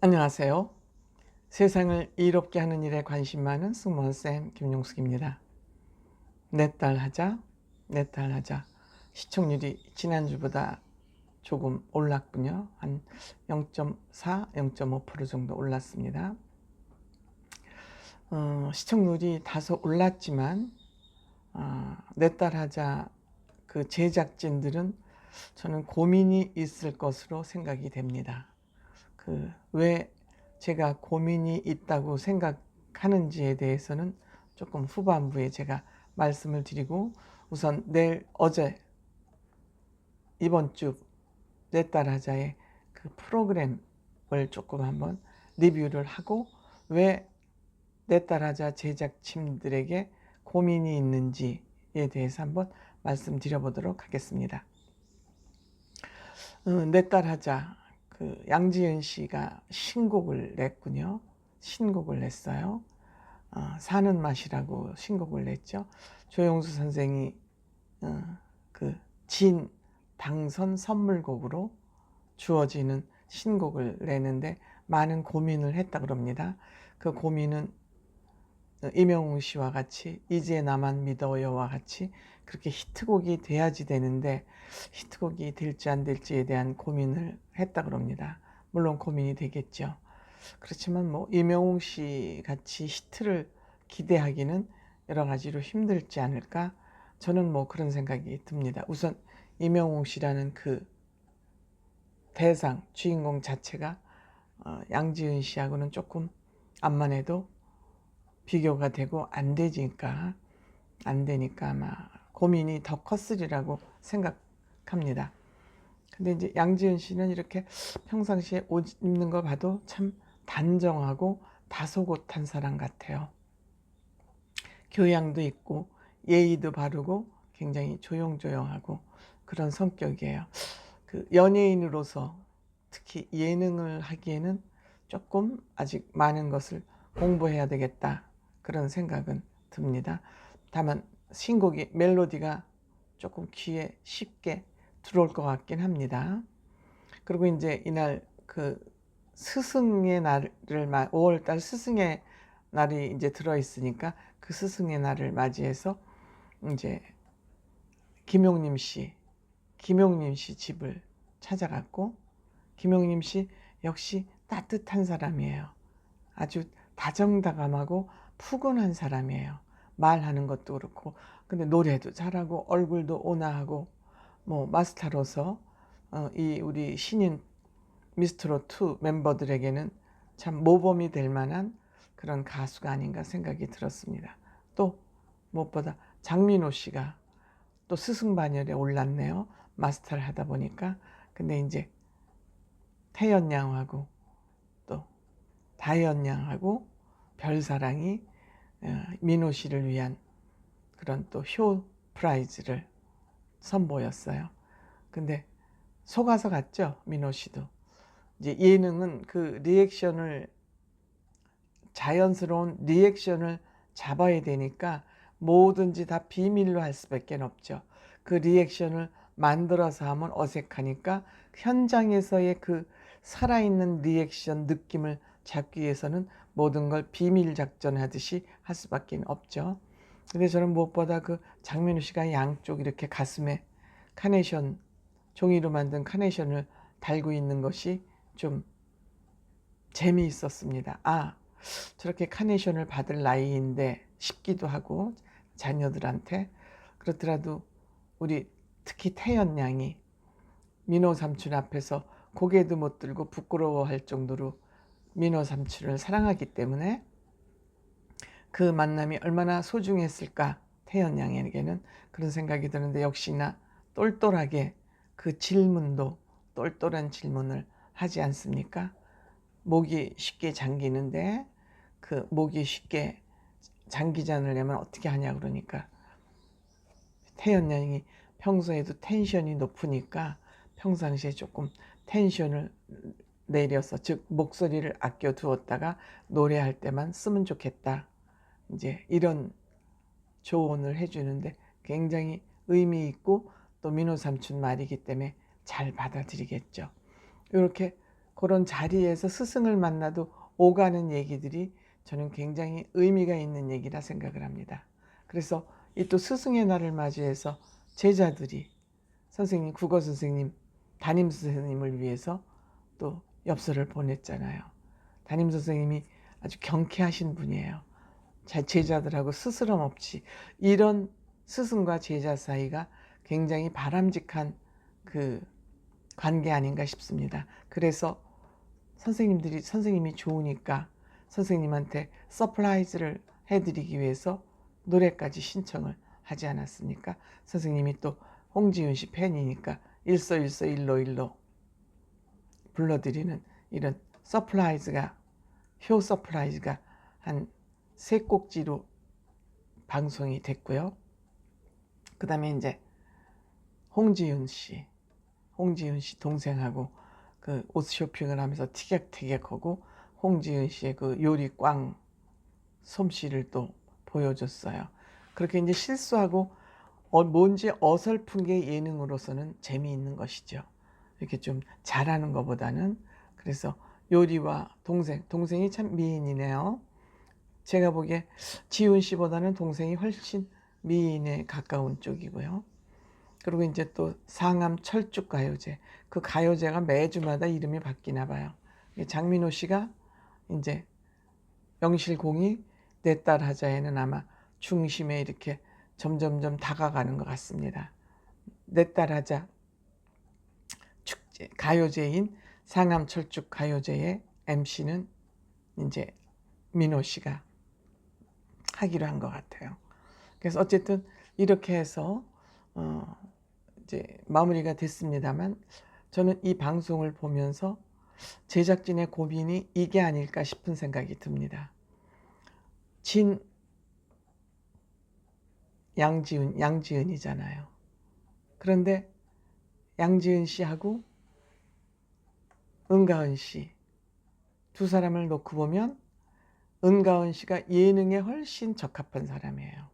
안녕하세요. 세상을 이롭게 하는 일에 관심 많은 승무원쌤 김용숙입니다. 내 딸 하자, 내 딸 하자. 시청률이 지난주보다 조금 올랐군요. 한 0.4, 0.5% 정도 올랐습니다. 시청률이 다소 올랐지만 내 딸 하자 그 제작진들은 저는 고민이 있을 것으로 생각이 됩니다. 왜 제가 고민이 있다고 생각하는지에 대해서는 조금 후반부에 제가 말씀을 드리고, 우선 어제 이번 주 내 딸 하자의 그 프로그램을 조금 한번 리뷰를 하고, 왜 내 딸 하자 제작진들에게 고민이 있는지에 대해서 한번 말씀드려 보도록 하겠습니다. 내 딸 하자, 양지은 씨가 신곡을 냈군요. 신곡을 냈어요. 사는 맛이라고 신곡을 냈죠. 조영수 선생이 진 당선 선물곡으로 주어지는 신곡을 내는데 많은 고민을 했다 그럽니다. 그 고민은 임영웅 씨와 같이 이제 나만 믿어요와 같이 그렇게 히트곡이 돼야지 되는데, 히트곡이 될지 안 될지에 대한 고민을 했다 그럽니다. 물론 고민이 되겠죠. 그렇지만 임영웅 씨 같이 히트를 기대하기는 여러 가지로 힘들지 않을까, 저는 그런 생각이 듭니다. 우선 임영웅 씨라는 그 대상 주인공 자체가 양지은 씨하고는 조금 암만 해도 비교가 되고 안 되니까 아마 고민이 더 컸으리라고 생각합니다. 근데 이제 양지은 씨는 이렇게 평상시에 옷 입는 거 봐도 참 단정하고 다소곳한 사람 같아요. 교양도 있고 예의도 바르고 굉장히 조용조용하고 그런 성격이에요. 연예인으로서 특히 예능을 하기에는 조금 아직 많은 것을 공부해야 되겠다, 그런 생각은 듭니다. 다만 신곡이 멜로디가 조금 귀에 쉽게 들어올 것 같긴 합니다. 그리고 이제 이날 스승의 날을 5월달 스승의 날이 이제 들어있으니까 그 스승의 날을 맞이해서 이제 김용림 씨 집을 찾아갔고, 김용림 씨 역시 따뜻한 사람이에요. 아주 다정다감하고 푸근한 사람이에요. 말하는 것도 그렇고, 근데 노래도 잘하고 얼굴도 온화하고, 마스터로서 이 우리 신인 미스트롯2 멤버들에게는 참 모범이 될 만한 그런 가수가 아닌가 생각이 들었습니다. 또 무엇보다 장민호 씨가 또 스승반열에 올랐네요. 마스터를 하다 보니까. 근데 이제 태연 양하고 또 다현 양하고 별사랑이 민호 씨를 위한 그런 또 쇼 프라이즈를 선보였어요. 근데 속아서 갔죠, 민호 씨도. 이제 예능은 자연스러운 리액션을 잡아야 되니까 뭐든지 다 비밀로 할 수밖에 없죠. 그 리액션을 만들어서 하면 어색하니까 현장에서의 그 살아있는 리액션 느낌을 잡기 위해서는 모든 걸 비밀 작전하듯이 할 수밖에 없죠. 근데 저는 무엇보다 장민우 씨가 양쪽 이렇게 가슴에 카네이션, 종이로 만든 카네이션을 달고 있는 것이 좀 재미있었습니다. 저렇게 카네이션을 받을 나이인데 싶기도 하고, 자녀들한테. 그렇더라도 우리 특히 태연 양이 민호 삼촌 앞에서 고개도 못 들고 부끄러워할 정도로 민호 삼촌을 사랑하기 때문에 그 만남이 얼마나 소중했을까, 태연 양에게는. 그런 생각이 드는데, 역시나 똘똘하게 똘똘한 질문을 하지 않습니까? 목이 쉽게 잠기는데 목이 쉽게 잠기지 않으려면 어떻게 하냐 그러니까, 태연 양이 평소에도 텐션이 높으니까 평상시에 조금 텐션을 내려서, 즉 목소리를 아껴 두었다가 노래할 때만 쓰면 좋겠다, 이제 이런 조언을 해주는데 굉장히 의미 있고 또 민호 삼촌 말이기 때문에 잘 받아들이겠죠. 이렇게 그런 자리에서 스승을 만나도 오가는 얘기들이 저는 굉장히 의미가 있는 얘기라 생각을 합니다. 그래서 이 또 스승의 날을 맞이해서 제자들이 선생님, 국어 선생님, 담임 선생님을 위해서 또 엽서를 보냈잖아요. 담임 선생님이 아주 경쾌하신 분이에요. 제자들하고 스스럼 없이 이런 스승과 제자 사이가 굉장히 바람직한 그 관계 아닌가 싶습니다. 그래서 선생님이 좋으니까 선생님한테 서프라이즈를 해드리기 위해서 노래까지 신청을 하지 않았습니까? 선생님이 또 홍지윤 씨 팬이니까 일서일로 불러드리는 이런 서프라이즈가, 효 서프라이즈가 한 3꼭지로 방송이 됐고요. 그 다음에 이제 홍지윤 씨 동생하고 그 옷 쇼핑을 하면서 티격태격하고 홍지윤 씨의 그 요리 꽝 솜씨를 또 보여줬어요. 그렇게 이제 실수하고 뭔지 어설픈 게 예능으로서는 재미있는 것이죠. 이렇게 좀 잘하는 것보다는. 그래서 요리와 동생이 참 미인이네요. 제가 보기에 지훈 씨보다는 동생이 훨씬 미인에 가까운 쪽이고요. 그리고 이제 또 상암 철쭉 가요제, 그 가요제가 매주마다 이름이 바뀌나 봐요. 장민호 씨가 이제 영실공이 내 딸 하자에는 아마 중심에 이렇게 점점점 다가가는 것 같습니다. 내 딸 하자 축제 가요제인 상암 철쭉 가요제의 MC는 이제 민호 씨가 하기로 한 것 같아요. 그래서 어쨌든 이렇게 해서 이제 마무리가 됐습니다만, 저는 이 방송을 보면서 제작진의 고민이 이게 아닐까 싶은 생각이 듭니다. 양지은이잖아요. 그런데 양지은 씨하고 은가은 씨 두 사람을 놓고 보면 은가은 씨가 예능에 훨씬 적합한 사람이에요.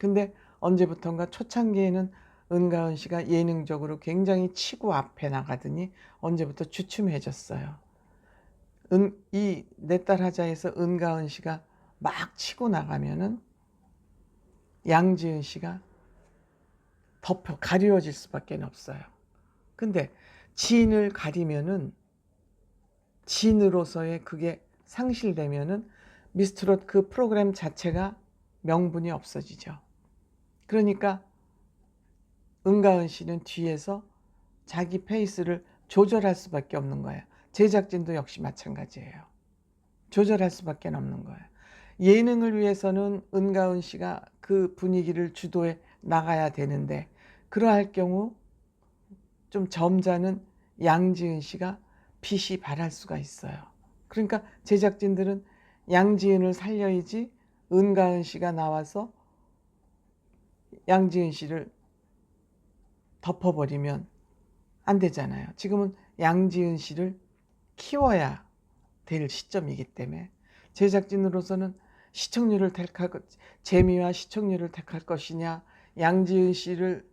근데 언제부턴가 초창기에는 은가은 씨가 예능적으로 굉장히 치고 앞에 나가더니 언제부터 주춤해졌어요. 이 내 딸 하자에서 은가은 씨가 막 치고 나가면은 양지은 씨가 가려워질 수밖에 없어요. 근데 진을 가리면은, 진으로서의 그게 상실되면은 미스트롯 그 프로그램 자체가 명분이 없어지죠. 그러니까 은가은 씨는 뒤에서 자기 페이스를 조절할 수밖에 없는 거예요. 제작진도 역시 마찬가지예요. 조절할 수밖에 없는 거예요. 예능을 위해서는 은가은 씨가 그 분위기를 주도해 나가야 되는데, 그러할 경우 좀 점잖은 양지은 씨가 빛이 발할 수가 있어요. 그러니까 제작진들은 양지은을 살려야지 은가은 씨가 나와서 양지은 씨를 덮어버리면 안 되잖아요. 지금은 양지은 씨를 키워야 될 시점이기 때문에 제작진으로서는 재미와 시청률을 택할 것이냐, 양지은 씨를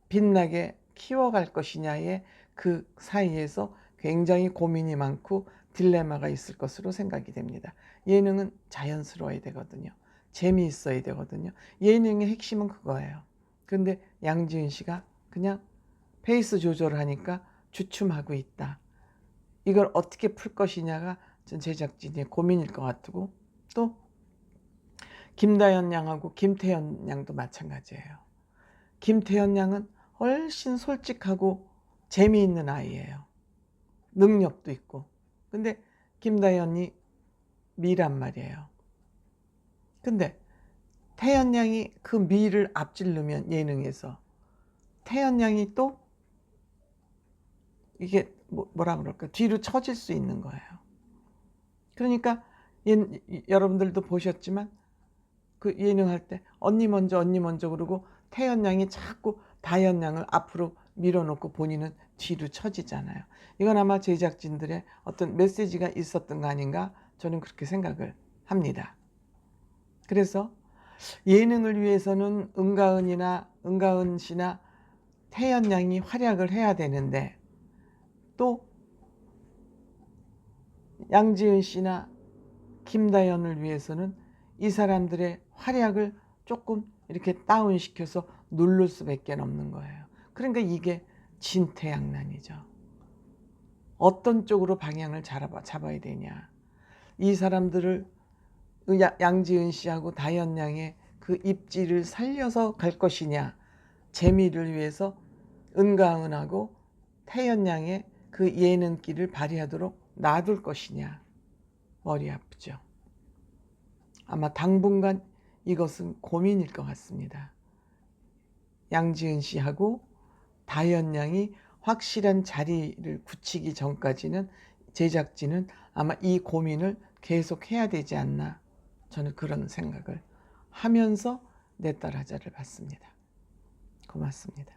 빛나게 키워갈 것이냐의 그 사이에서 굉장히 고민이 많고 딜레마가 있을 것으로 생각이 됩니다. 예능은 자연스러워야 되거든요. 재미있어야 되거든요. 예능의 핵심은 그거예요. 그런데 양지은 씨가 그냥 페이스 조절을 하니까 주춤하고 있다. 이걸 어떻게 풀 것이냐가 전 제작진의 고민일 것 같고, 또 김다연 양하고 김태연 양도 마찬가지예요. 김태연 양은 훨씬 솔직하고 재미있는 아이예요. 능력도 있고. 근데 김다연이 미란 말이에요. 근데 태연 양이 그 미를 앞지르면 예능에서 태연 양이 또 이게 뭐라 그럴까, 뒤로 처질 수 있는 거예요. 그러니까 여러분들도 보셨지만 그 예능할 때 언니 먼저 그러고 태연 양이 자꾸 다연 양을 앞으로 밀어놓고 본인은 뒤로 처지잖아요. 이건 아마 제작진들의 어떤 메시지가 있었던 거 아닌가, 저는 그렇게 생각을 합니다. 그래서 예능을 위해서는 은가은 씨나 태연 양이 활약을 해야 되는데, 또 양지은 씨나 김다연을 위해서는 이 사람들의 활약을 조금 이렇게 다운시켜서 누를 수밖에 없는 거예요. 그러니까 이게 진퇴양난이죠. 어떤 쪽으로 방향을 잡아야 되냐. 이 사람들을 양지은 씨하고 다연 양의 그 입지를 살려서 갈 것이냐, 재미를 위해서 은가은하고 태연 양의 그 예능기를 발휘하도록 놔둘 것이냐. 머리 아프죠. 아마 당분간 이것은 고민일 것 같습니다. 양지은 씨하고 다연 양이 확실한 자리를 굳히기 전까지는 제작진은 아마 이 고민을 계속 해야 되지 않나, 저는 그런 생각을 하면서 내 딸 하자를 봤습니다. 고맙습니다.